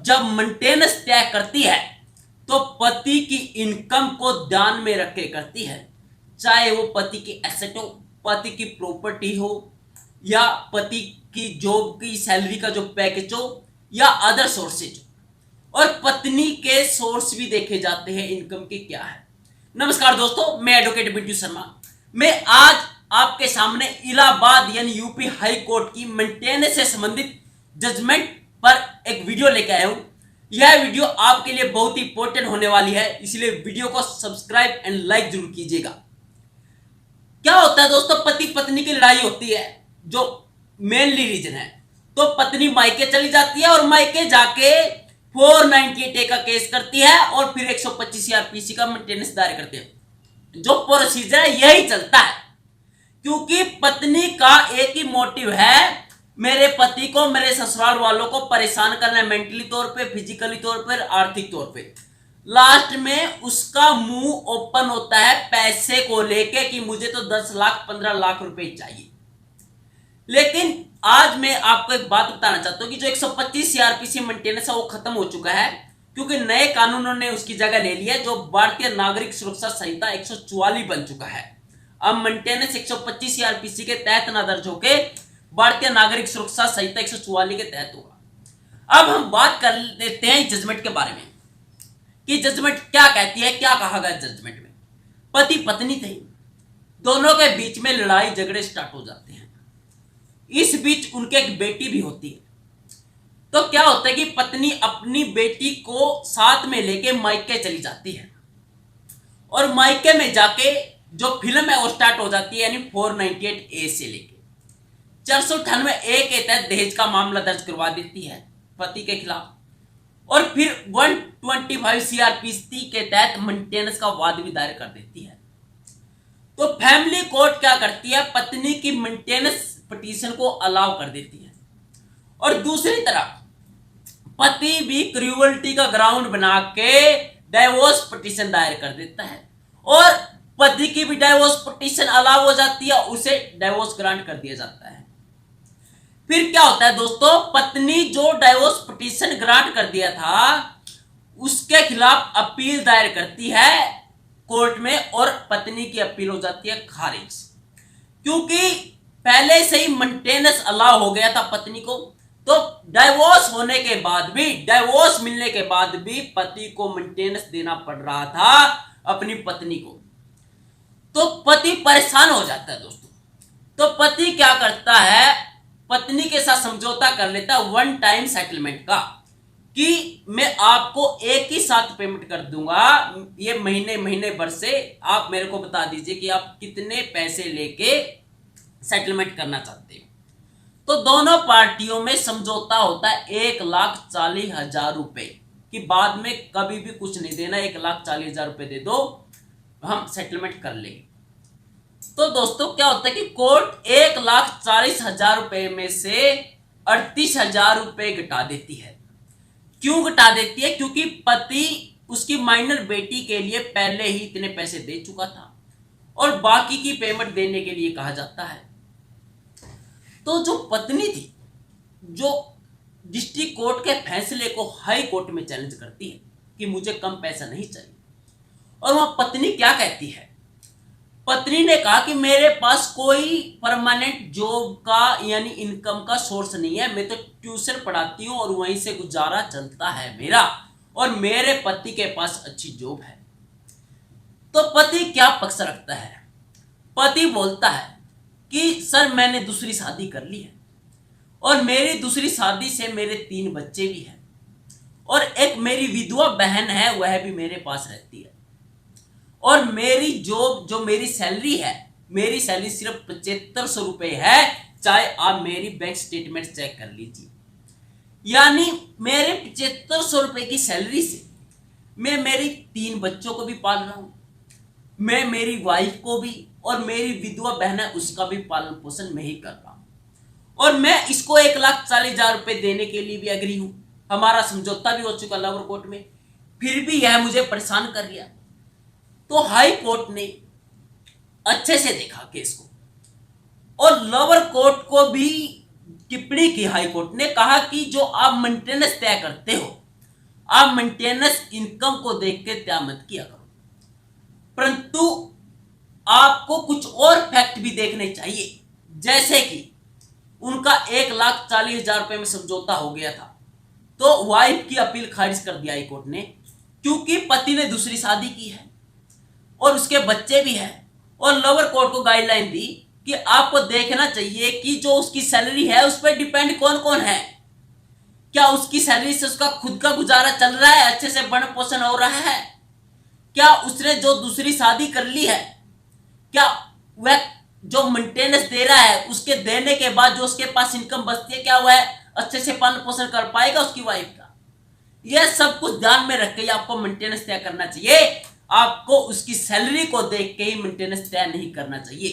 जब मेंटेनेंस तय करती है तो पति की इनकम को ध्यान में रख के करती है, चाहे वो पति की एसेट हो, पति की प्रॉपर्टी हो, या पति की जॉब की सैलरी का जो पैकेज हो, या अदर सोर्सेज। और पत्नी के सोर्स भी देखे जाते हैं इनकम के क्या है। नमस्कार दोस्तों, मैं एडवोकेट बिट्टू शर्मा। मैं आज आपके सामने इलाहाबाद यानी यूपी हाई कोर्ट की मेंटेनेंस से संबंधित जजमेंट पर एक वीडियो लेकर आया हूं। यह वीडियो आपके लिए बहुत ही इंपॉर्टेंट होने वाली है, इसलिए वीडियो को सब्सक्राइब एंड लाइक जरूर कीजिएगा। क्या होता है दोस्तों, पति पत्नी की लड़ाई होती है जो मेनली रीजन है। तो पत्नी मायके चली जाती है और मायके जाके 498A का केस करती है और फिर 125 सीआरपीसी का मेंटेनेंस दायर करते हैं। जो प्रोसीजर है यही चलता है, क्योंकि पत्नी का एक ही मोटिव है, मेरे पति को, मेरे ससुराल वालों को परेशान करना है, मेंटली तौर पे, फिजिकली तौर पे, आर्थिक तौर पे। लास्ट में उसका मुंह ओपन होता है पैसे को लेके कि मुझे तो 10 लाख 15 लाख रुपए चाहिए। लेकिन आज मैं आपको एक बात बताना चाहता हूं कि जो 125 सीआरपीसी मेंटेनेंस है वो खत्म हो चुका है, क्योंकि नए कानूनों ने उसकी जगह ले लिया, जो भारतीय नागरिक सुरक्षा संहिता 144 बन चुका है। अब मेंटेनेंस 125 सीआरपीसी के तहत ना दर्ज होके भारतीय नागरिक सुरक्षा संहिता 144 के तहत होगा। अब हम बात कर लेते हैं जजमेंट के बारे में कि जजमेंट क्या कहती है, क्या कहा गया जजमेंट में। पति पत्नी थे, दोनों के बीच में लड़ाई झगड़े स्टार्ट हो जाते हैं। इस बीच उनके एक बेटी भी होती है। तो क्या होता है कि पत्नी अपनी बेटी को साथ में लेके मायके चली जाती है और मायके में जाके जो फिल्म है वो स्टार्ट हो जाती है, यानी 498A से लेके 498A के तहत दहेज का मामला दर्ज करवा देती है पति के खिलाफ, और फिर 125 सीआरपीसी के तहत मेंटेनेंस का वाद भी दायर कर देती है। तो फैमिली कोर्ट क्या करती है, पत्नी की मेंटेनेंस पिटीशन को अलाउ कर देती है, और दूसरी तरफ पति भी क्रूअल्टी का ग्राउंड बना के डाइवोर्स पिटीशन दायर कर देता है, और पति की भी डाइवोर्स पिटीशन अलाउ हो जाती है, उसे डाइवोर्स ग्रांट कर दिया जाता है। फिर क्या होता है दोस्तों, पत्नी जो डाइवोर्स पिटीशन ग्रांट कर दिया था उसके खिलाफ अपील दायर करती है कोर्ट में, और पत्नी की अपील हो जाती है खारिज, क्योंकि पहले से ही मेंटेनेंस अलाउ हो गया था पत्नी को। तो डाइवोर्स होने के बाद भी, डाइवोर्स मिलने के बाद भी पति को मेंटेनेंस देना पड़ रहा था अपनी पत्नी को। तो पति परेशान हो जाता है दोस्तों। तो पति क्या करता है, पत्नी के साथ समझौता कर लेता है वन टाइम सेटलमेंट का, कि मैं आपको एक ही साथ पेमेंट कर दूंगा, ये महीने भर से आप मेरे को बता दीजिए कि आप कितने पैसे लेके सेटलमेंट करना चाहते हो। तो दोनों पार्टियों में समझौता होता है 1,40,000 रुपए कि बाद में कभी भी कुछ नहीं देना, 1,40,000 रुपए दे दो, हम सेटलमेंट कर लेंगे। तो दोस्तों क्या होता है कि कोर्ट 1,40,000 रुपए में से 38,000 रुपए घटा देती है। क्यों घटा देती है? क्योंकि पति उसकी माइनर बेटी के लिए पहले ही इतने पैसे दे चुका था और बाकी की पेमेंट देने के लिए कहा जाता है। तो जो पत्नी थी, जो डिस्ट्रिक्ट कोर्ट के फैसले को हाई कोर्ट में चैलेंज करती है कि मुझे कम पैसा नहीं चाहिए, और वह पत्नी क्या कहती है, पत्नी ने कहा कि मेरे पास कोई परमानेंट जॉब का यानी इनकम का सोर्स नहीं है, मैं तो ट्यूशन पढ़ाती हूं और वहीं से गुजारा चलता है मेरा, और मेरे पति के पास अच्छी जॉब है। तो पति क्या पक्ष रखता है? पति बोलता है कि सर मैंने दूसरी शादी कर ली है, और मेरी दूसरी शादी से मेरे 3 बच्चे भी हैं, और एक मेरी विधवा बहन है, वह भी मेरे पास रहती है, और मेरी जॉब जो मेरी सैलरी है, मेरी सैलरी सिर्फ 7500 रुपए है, चाहे आप मेरी बैंक स्टेटमेंट चेक कर लीजिए। यानी मेरे 7500 रुपए की सैलरी से मैं मेरी 3 बच्चों को भी पाल रहा हूं, मैं मेरी वाइफ को भी, और मेरी विधवा बहन है उसका भी पालन पोषण मैं ही कर रहा हूं, और मैं इसको 1,40,000 रुपए देने के लिए भी एग्री हूं। हमारा समझौता भी हो चुका लोअर कोर्ट में, फिर भी यह मुझे परेशान कर लिया। तो हाई कोर्ट ने अच्छे से देखा केस को, और लोअर कोर्ट को भी टिप्पणी की। हाई कोर्ट ने कहा कि जो आप मेंटेनेंस तय करते हो आप मेंटेनेंस इनकम को देख के त्याग मत किया करो, परंतु आपको कुछ और फैक्ट भी देखने चाहिए। जैसे कि उनका 1,40,000 रुपए में समझौता हो गया था, तो वाइफ की अपील खारिज कर दिया हाई कोर्ट ने, क्योंकि पति ने दूसरी शादी की है और उसके बच्चे भी हैं, और लोअर कोर्ट को गाइडलाइन दी कि आपको देखना चाहिए कि जो उसकी सैलरी है उस पर डिपेंड कौन कौन है, क्या उसकी सैलरी से उसका खुद का गुजारा चल रहा है, अच्छे से भरण पोषण हो रहा है, क्या उसने जो दूसरी शादी कर ली है, क्या वह जो मेंटेनेंस दे रहा है उसके देने के बाद जो उसके पास इनकम बचती है, क्या वह अच्छे से पालन पोषण कर पाएगा उसकी वाइफ का। यह सब कुछ ध्यान में रख के आपको मेंटेनेंस तय करना चाहिए, आपको उसकी सैलरी को देख के ही मेंटेनेंस तय नहीं करना चाहिए।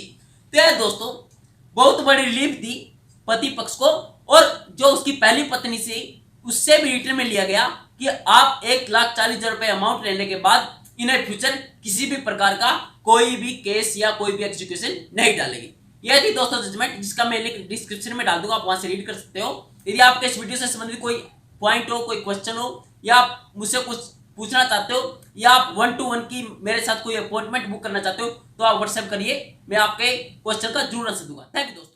तो यह दोस्तों बहुत बड़ी रिलीफ दी पति पक्ष को, और जो उसकी पहली पत्नी से उससे भी रिटर्न में लिया गया कि आप 1,40,000 रुपए अमाउंट लेने के बाद इन फ्यूचर किसी भी प्रकार का कोई भी केस या कोई भी एग्जीक्यूशन नहीं डालेगी। यह थी दोस्तों जजमेंट, जिसका मैं लिंक डिस्क्रिप्शन में डाल दूंगा, आप वहां से रीड कर सकते हो। यदि आपके इस वीडियो से संबंधित कोई पॉइंट हो, कोई क्वेश्चन हो, या आप मुझसे कुछ पूछना चाहते हो, या आप 1-to-1 की मेरे साथ कोई अपॉइंटमेंट बुक करना चाहते हो, तो आप व्हाट्सएप करिए, मैं आपके क्वेश्चन का जरूर आंसर दूंगा। थैंक यू दोस्तों।